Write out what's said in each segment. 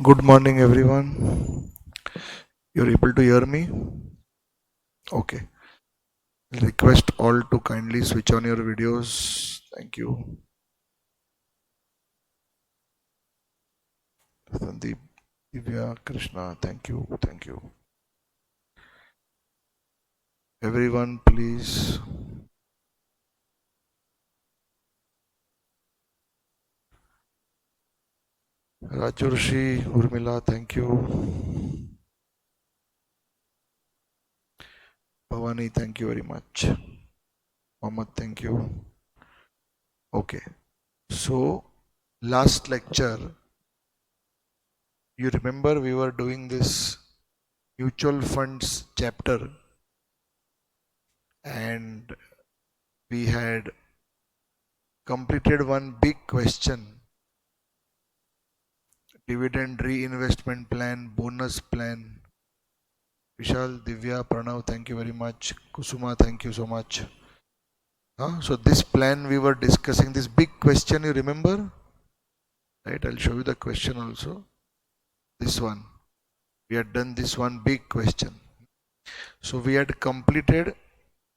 Good morning, everyone. You're able to hear me? Okay. Request all to kindly switch on your videos. Thank you. Sandeep, Divya, Krishna, thank you. Thank you. Everyone, please. Rajurshi, Urmila, thank you. Bhavani, thank you very much. Mohammed, thank you. Okay. So, last lecture, you remember we were doing this mutual funds chapter and we had completed one big question: dividend reinvestment plan, bonus plan. Vishal, Divya, Pranav, thank you very much. Kusuma, thank you so much. So this plan we were discussing, this big question, you remember? Right, I'll show you the question also. This one. We had done this one big question. So we had completed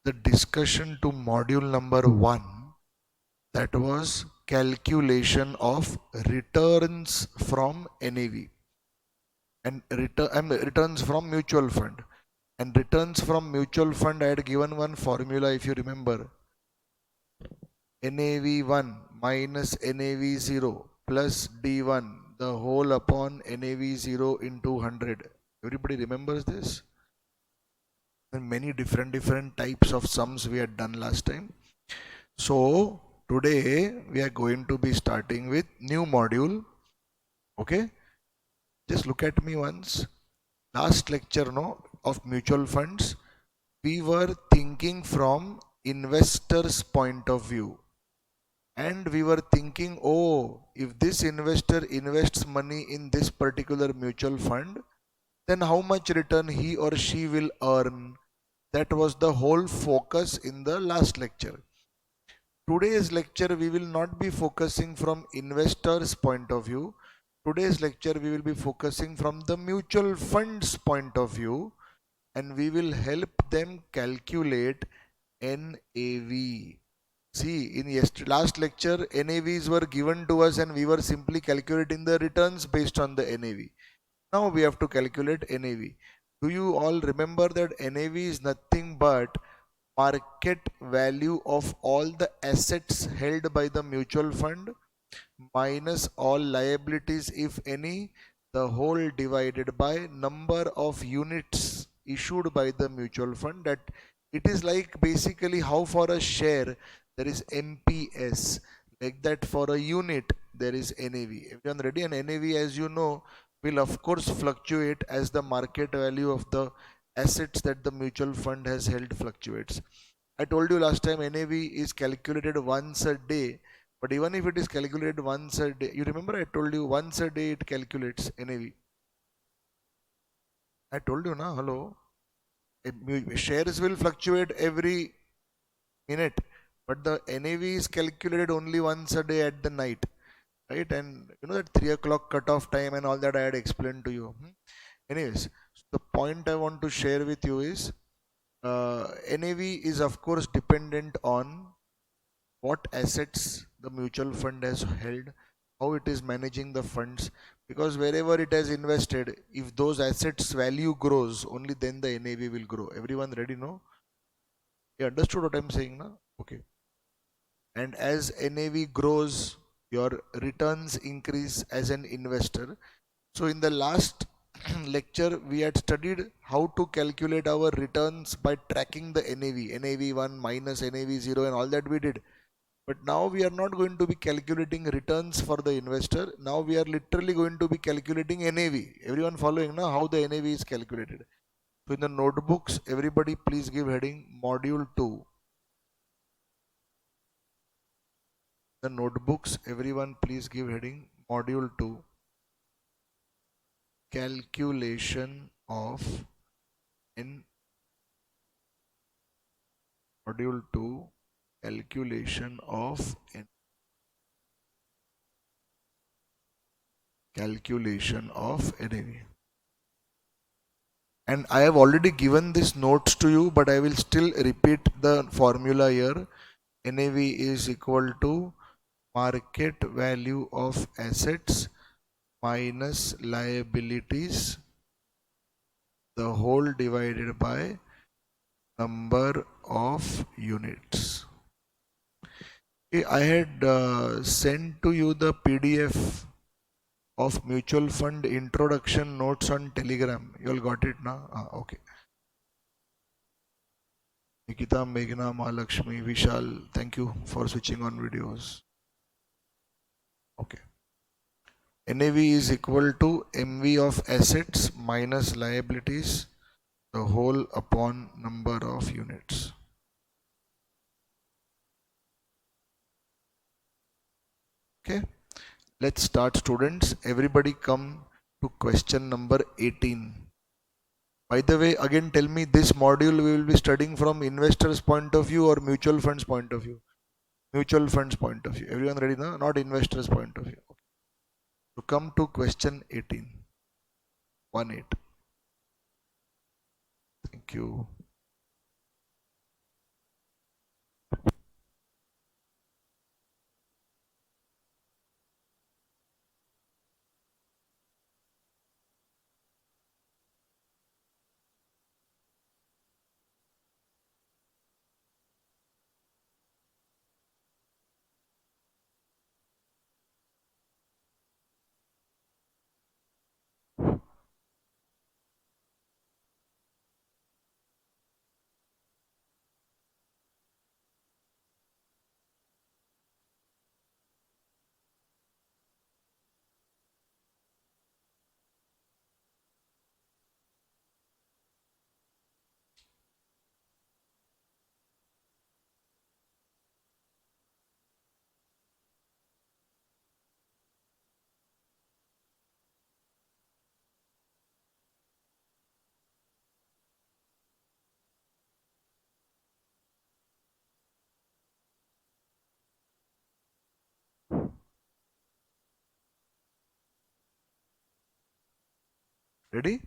the discussion to module number 1. That was calculation of returns from NAV and returns from mutual fund. And returns from mutual fund, I had given one formula, if you remember: NAV1 minus NAV0 plus D1, the whole upon NAV0 into 100. Everybody remembers this? And many different types of sums we had done last time. So today we are going to be starting with new module. Okay, just look at me once. Last lecture of mutual funds, we were thinking from investor's point of view, and we were thinking, oh, if this investor invests money in this particular mutual fund, then how much return he or she will earn. That was the whole focus in the last lecture. Today's lecture we will not be focusing from investor's point of view. Today's lecture we will be focusing from the mutual fund's point of view, and we will help them calculate NAV. See, in last lecture, NAVs were given to us and we were simply calculating the returns based on the NAV. Now we have to calculate NAV. Do you all remember that NAV is nothing but market value of all the assets held by the mutual fund minus all liabilities, if any, the whole divided by number of units issued by the mutual fund. That it is like basically how for a share there is MPS, like that for a unit there is NAV. Everyone ready? And NAV, as you know, will of course fluctuate as the market value of the assets that the mutual fund has held fluctuates. I told you last time NAV is calculated once a day, but even if it is calculated once a day, you remember I told you once a day it calculates NAV. I told you na, hello. Shares will fluctuate every minute, but the NAV is calculated only once a day at the night, right? And you know that 3 o'clock cutoff time and all that I had explained to you. Anyways, so the point I want to share with you is NAV is of course dependent on what assets the mutual fund has held, how it is managing the funds, because wherever it has invested, if those assets value grows, only then the NAV will grow. Everyone ready? No? You understood what I'm saying now? Okay. And as NAV grows, your returns increase as an investor. So in the last lecture, we had studied how to calculate our returns by tracking the NAV, NAV1 minus NAV0 and all that we did. But now we are not going to be calculating returns for the investor. Now we are literally going to be calculating NAV. Everyone following now how the NAV is calculated? So in the notebooks, everybody please give heading module 2. The notebooks, everyone please give heading module 2. Calculation of in module 2, calculation of N. calculation of NAV. And I have already given these notes to you, but I will still repeat the formula here. NAV is equal to market value of assets minus liabilities, the whole divided by number of units. Okay, I had sent to you the PDF of mutual fund introduction notes on Telegram. You all got it now? Okay. Nikita, Meghna, Mahalakshmi, Vishal, thank you for switching on videos. Okay. NAV is equal to MV of assets minus liabilities, the whole upon number of units. Okay. Let's start, students. Everybody come to question number 18. By the way, again tell me, this module we will be studying from investor's point of view or mutual funds point of view? Mutual funds point of view. Everyone ready now? Not investor's point of view. Okay. So come to question 18. 1-8. Thank you. Ready?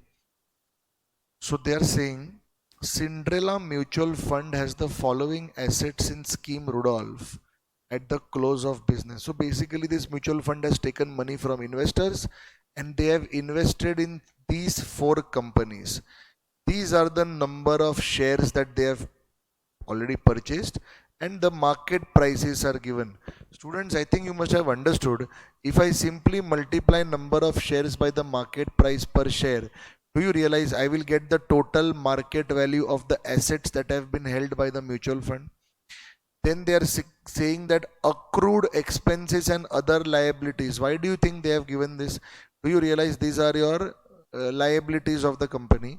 So they are saying Cinderella Mutual Fund has the following assets in scheme Rudolph at the close of business. So basically this mutual fund has taken money from investors and they have invested in these 4 companies. These are the number of shares that they have already purchased and the market prices are given. Students, I think you must have understood, if I simply multiply number of shares by the market price per share, do you realize I will get the total market value of the assets that have been held by the mutual fund? Then they are saying that accrued expenses and other liabilities. Why do you think they have given this? Do you realize these are your liabilities of the company?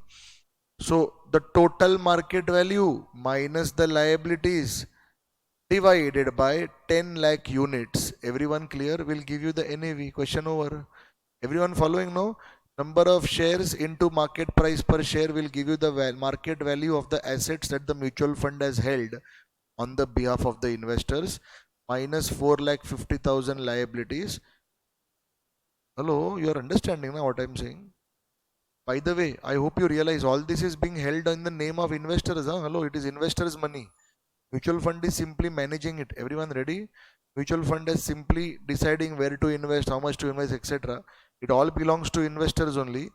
So the total market value minus the liabilities divided by 10 lakh units. Everyone clear? Will give you the NAV. Question over. Everyone following now? Number of shares into market price per share will give you the market value of the assets that the mutual fund has held on the behalf of the investors minus 4,50,000 liabilities. Hello, you are understanding now what I am saying? By the way, I hope you realize all this is being held in the name of investors. Huh? Hello, it is investors' money. Mutual fund is simply managing it. Everyone ready? Mutual fund is simply deciding where to invest, how much to invest, etc. It all belongs to investors only.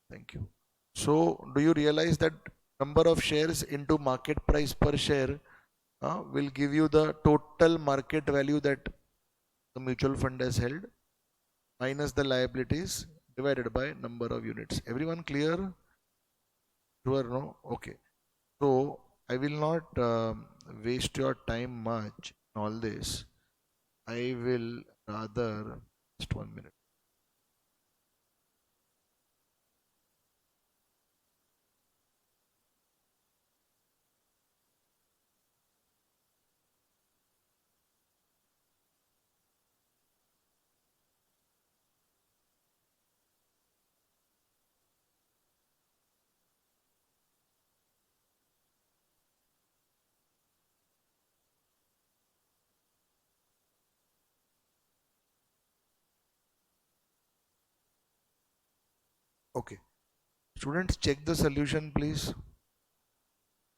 Thank you. So, do you realize that number of shares into market price per share will give you the total market value that the mutual fund has held minus the liabilities divided by number of units. Everyone clear? Sure, no? Okay. So I will not waste your time much in all this. I will rather just 1 minute. Okay. Students, check the solution, please.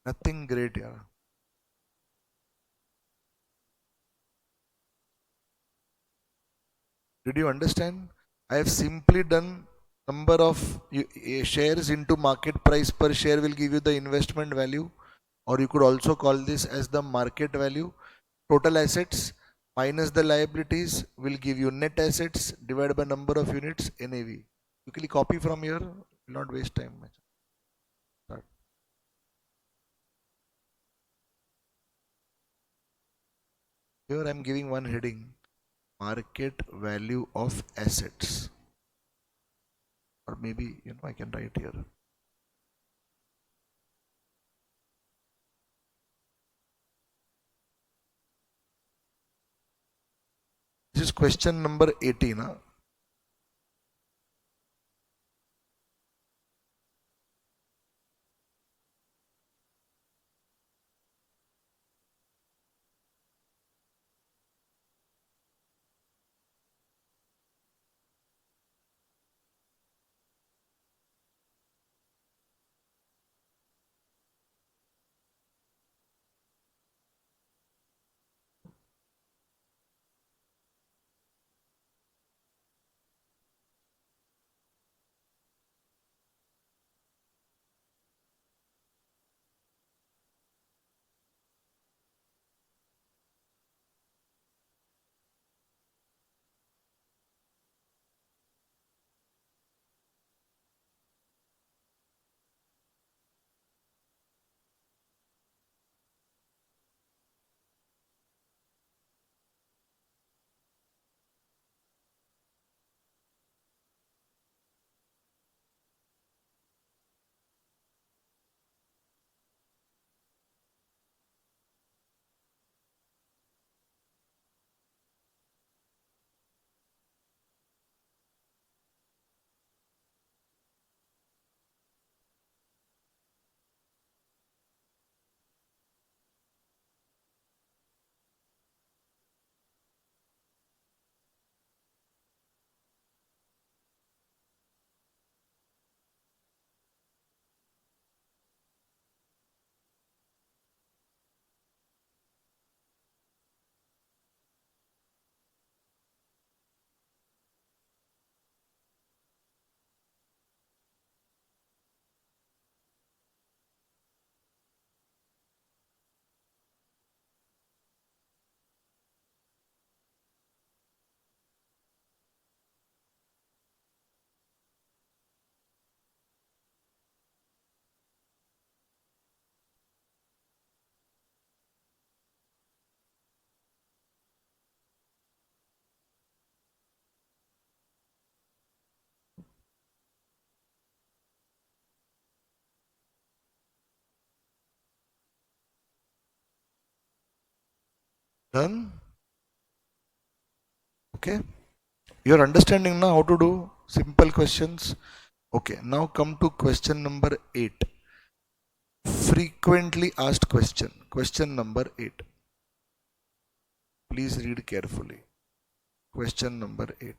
Nothing great here. Did you understand? I have simply done number of shares into market price per share will give you the investment value, or you could also call this as the market value. Total assets minus the liabilities will give you net assets divided by number of units, NAV. Quickly copy from here, will not waste time. Start. Here I am giving one heading, market value of assets, or maybe I can write here. This is question number 18. Huh? Done? Okay. You're understanding now how to do simple questions. Okay, now come to question number 8. Frequently asked question. Question number 8. Please read carefully. Question number 8.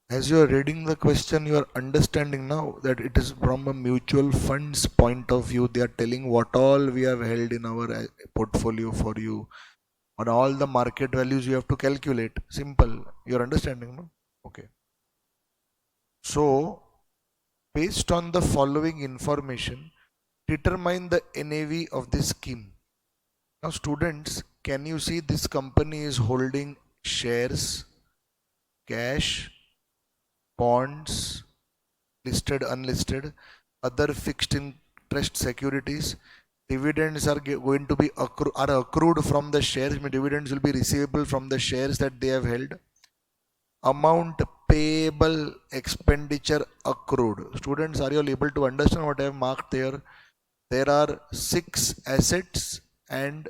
As you are reading the question, you are understanding now that it is from a mutual funds point of view. They are telling what all we have held in our portfolio for you, on all the market values you have to calculate. Simple. You are understanding, no? Okay. So, based on the following information, determine the NAV of this scheme. Now, students, can you see this company is holding shares, cash, bonds, listed, unlisted, other fixed interest securities. Dividends are going to be accrued from the shares. Dividends will be receivable from the shares that they have held. Amount payable, expenditure accrued. Students, are you all able to understand what I have marked there? There are 6 assets and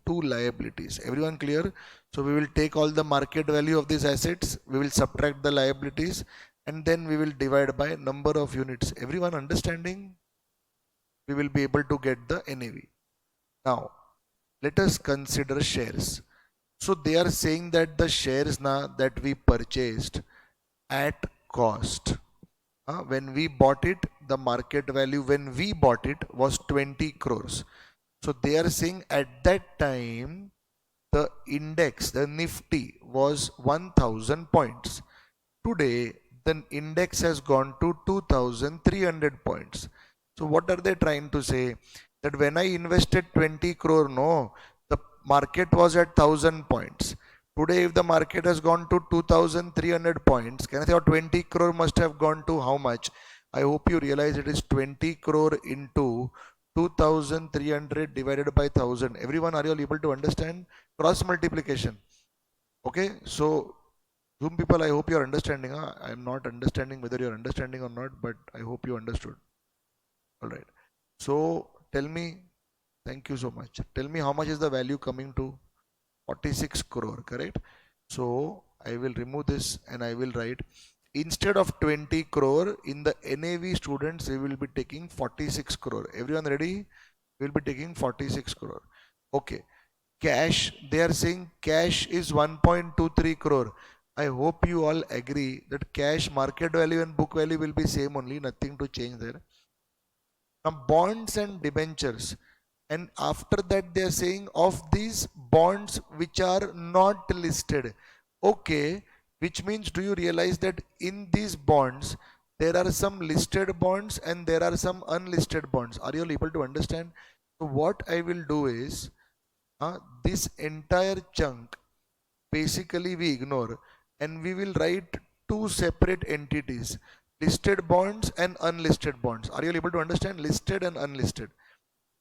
2 liabilities. Everyone clear? So we will take all the market value of these assets, we will subtract the liabilities, and then we will divide by number of units. Everyone understanding? We will be able to get the NAV. Now, let us consider shares. So they are saying that the shares now that we purchased at cost, when we bought it, the market value when we bought it was 20 crores. So they are saying at that time the index, the Nifty, was 1000 points. Today the index has gone to 2300 points. So what are they trying to say? That when I invested 20 crore, no, the market was at 1000 points. Today if the market has gone to 2300 points, can I say 20 crore must have gone to how much? I hope you realize it is 20 crore into 2300 divided by 1000. Everyone, are you all able to understand? Cross multiplication. Okay, so Zoom people, I hope you are understanding. I am not understanding whether you are understanding or not, but I hope you understood. All right. So tell me, thank you so much. Tell me how much is the value coming to? 46 crore, correct? So I will remove this and I will write, instead of 20 crore in the NAV, students, we will be taking 46 crore. Everyone ready? We will be taking 46 crore. Okay. Cash, they are saying cash is 1.23 crore. I hope you all agree that cash market value and book value will be same only, nothing to change there. Now bonds and debentures, and after that they are saying of these bonds which are not listed. Okay, which means, do you realize that in these bonds there are some listed bonds and there are some unlisted bonds? Are you all able to understand? So what I will do is, this entire chunk basically we ignore and we will write 2 separate entities, listed bonds and unlisted bonds. Are you able to understand? Listed and unlisted.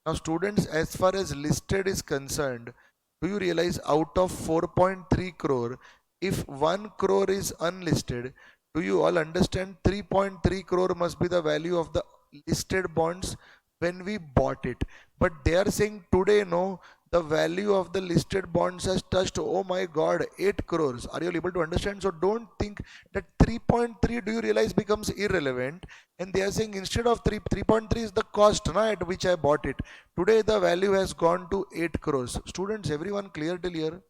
Now students, as far as listed is concerned, do you realize out of 4.3 crore, if 1 crore is unlisted, do you all understand 3.3 crore must be the value of the listed bonds when we bought it? But they are saying today, no, the value of the listed bonds has touched, oh my god, 8 crores. Are you able to understand? So don't think that 3.3, do you realize, becomes irrelevant. And they are saying instead of 3.3 is the cost at which I bought it. Today the value has gone to 8 crores. Students, everyone clear till here?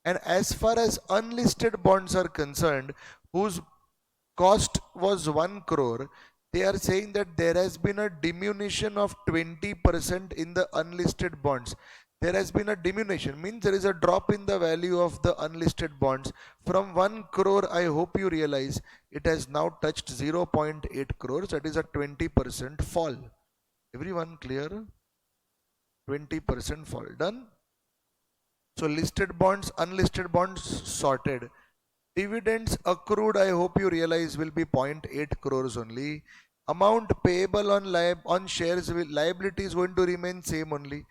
And as far as unlisted bonds are concerned, whose cost was 1 crore, they are saying that there has been a diminution of 20% in the unlisted bonds. There has been a diminution, means there is a drop in the value of the unlisted bonds from 1 crore. I hope you realize it has now touched 0.8 crores. That is a 20% fall. Everyone clear? 20% fall. Done? So listed bonds, unlisted bonds sorted. Dividends accrued, I hope you realize, will be 0.8 crores only. Amount payable on shares, liability is going to remain same only.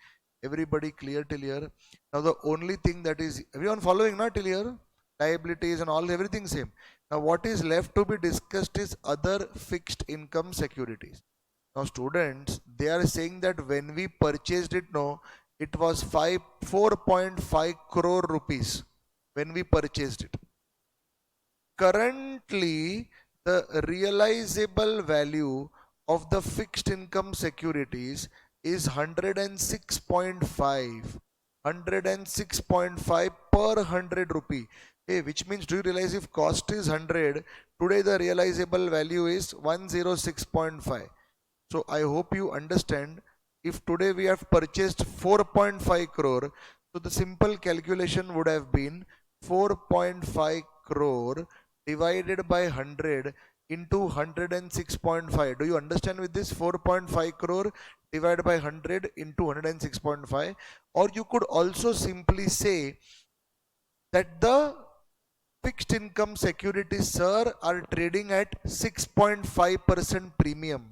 Everybody clear till here? Now the only thing that is, everyone following not till here? Liabilities and all, everything same. Now what is left to be discussed is other fixed income securities. Now students, they are saying that when we purchased it, no, it was 4.5 crore rupees when we purchased it. Currently, the realizable value of the fixed income securities is 106.5. 106.5 per 100 rupee. Hey, which means, do you realize if cost is 100, today the realizable value is 106.5. So I hope you understand. If today we have purchased 4.5 crore, so the simple calculation would have been 4.5 crore divided by 100 into 106.5. Do you understand with this? 4.5 crore divided by 100 into 106.5. Or you could also simply say that the fixed income securities, sir, are trading at 6.5% premium.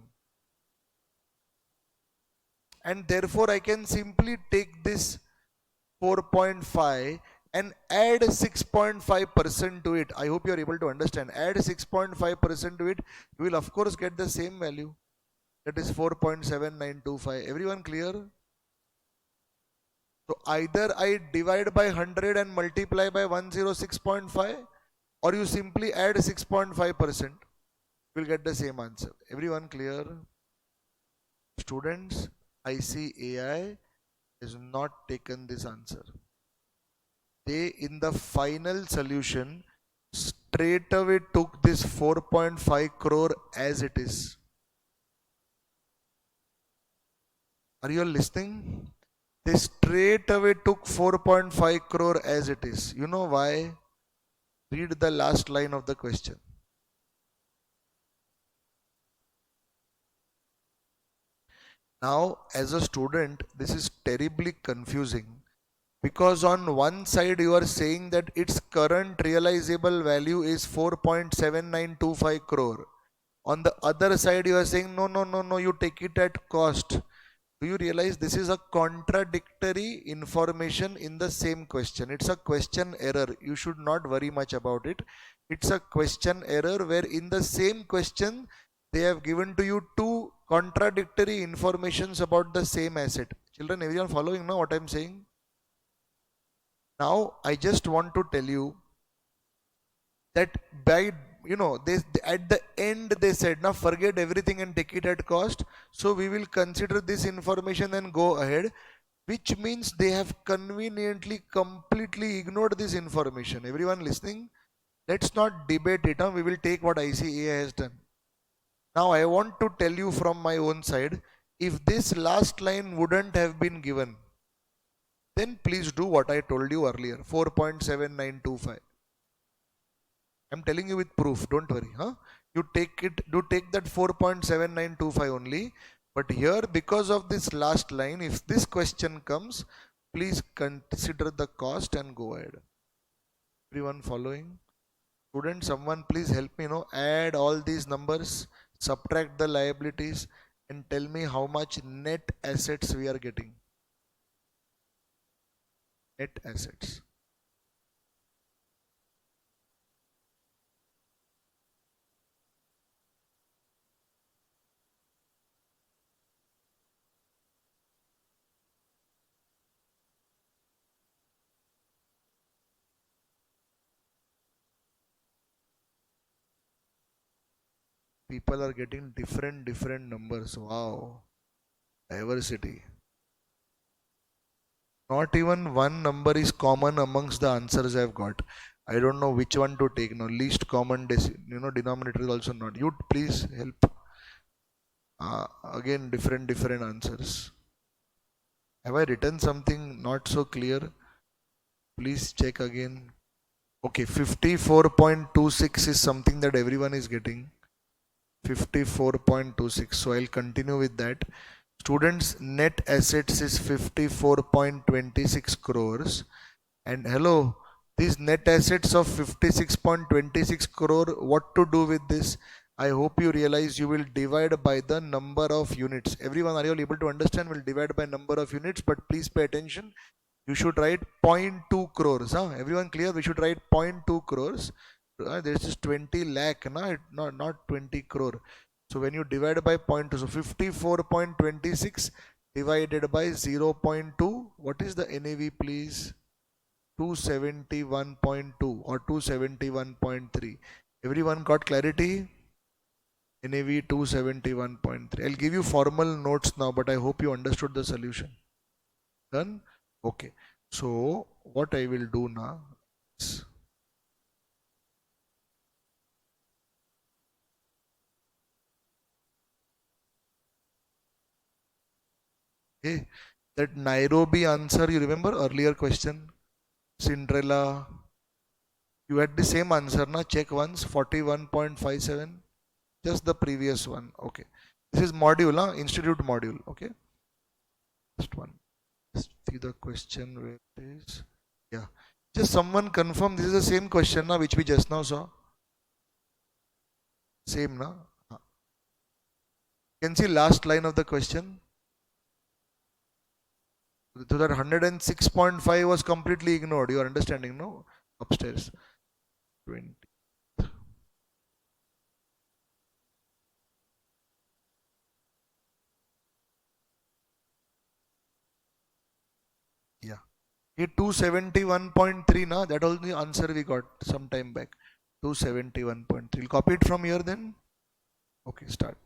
And therefore I can simply take this 4.5 and add 6.5% to it. I hope you are able to understand. Add 6.5% to it, you will of course get the same value. That is 4.7925. Everyone clear? So either I divide by 100 and multiply by 106.5, or you simply add 6.5%. You will get the same answer. Everyone clear? Students, ICAI has not taken this answer. They, in the final solution, straight away took this 4.5 crore as it is. Are you all listening? They straight away took 4.5 crore as it is. You know why? Read the last line of the question. Now, as a student, this is terribly confusing, because on one side you are saying that its current realizable value is 4.7925 crore. On the other side you are saying no, you take it at cost. Do you realize this is a contradictory information in the same question? It's a question error. You should not worry much about it. It's a question error where in the same question they have given to you two contradictory informations about the same asset. Children, everyone following now what I'm saying? Now I just want to tell you that by they at the end they said, now forget everything and take it at cost, so we will consider this information and go ahead, which means they have conveniently completely ignored this information. Everyone listening, let's not debate it. We will take what ICAI has done. Now I want to tell you from my own side, if this last line wouldn't have been given, then please do what I told you earlier, 4.7925. I'm telling you with proof, don't worry. You take that 4.7925 only. But here, because of this last line, if this question comes, please consider the cost and go ahead. Everyone following? Students, someone please help me add all these numbers, subtract the liabilities, and tell me how much net assets we are getting. Net assets. People are getting different numbers. Wow. Diversity. Not even one number is common amongst the answers I've got. I don't know which one to take now. Least common denominator is also not. You please help. Again, different answers. Have I written something not so clear? Please check again. Okay, 54.26 is something that everyone is getting. 54.26. So I'll continue with that. Students, net assets is 54.26 crores. And hello, these net assets of 56.26 crore, what to do with this? I hope you realize you will divide by the number of units. Everyone, are you all able to understand? We'll divide by number of units, but please pay attention. You should write 0.2 crores. Everyone clear? We should write 0.2 crores. There's just 20 lakh, not 20 crore. So when you divide by 0.2, so 54.26 divided by 0.2, what is the NAV please? 271.2 or 271.3. Everyone got clarity? NAV 271.3. I'll give you formal notes now, but I hope you understood the solution. Done? Okay. So what I will do now is, okay, that Nairobi answer, you remember earlier question, Cinderella, you had the same answer na, check once, 41.57, just the previous one. Okay, this is module, huh? Institute module. Okay, first one. See the question where it is. Yeah, just someone confirm this is the same question na, which we just now saw. Same na. Can see last line of the question. So that 106.5 was completely ignored. You are understanding, no? Upstairs. 20. Yeah. Here 271.3 na, that was the answer we got some time back. 271.3. Copy it from here then. Okay, start.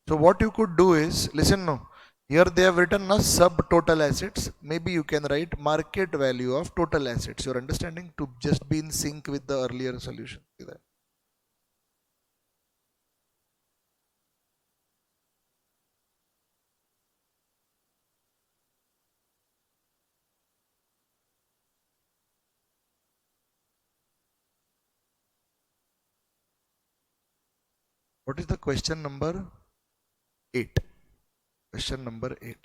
So what you could do is, listen now. Here they have written a subtotal assets. Maybe you can write market value of total assets. You're understanding, to just be in sync with the earlier solution. See that? What is the question number 8? Question number 8.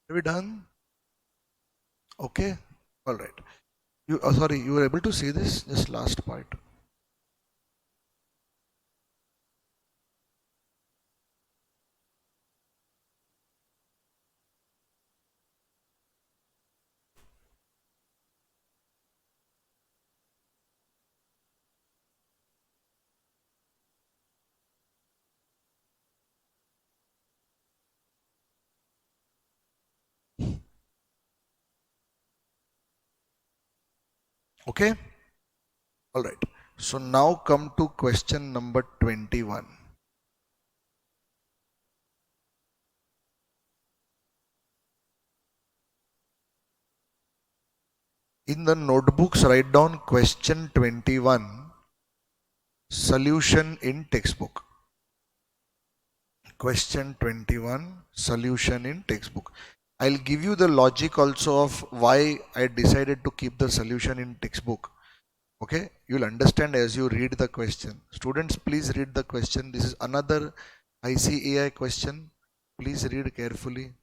Are we done? Okay. All right. You sorry, you were able to see this? Just last part. Okay. All right. So now come to question number 21. In the notebooks, write down question 21, solution in textbook. Question 21, solution in textbook. I'll give you the logic also of why I decided to keep the solution in textbook. Okay, you'll understand as you read the question. Students, please read the question. This is another ICAI question. Please read carefully.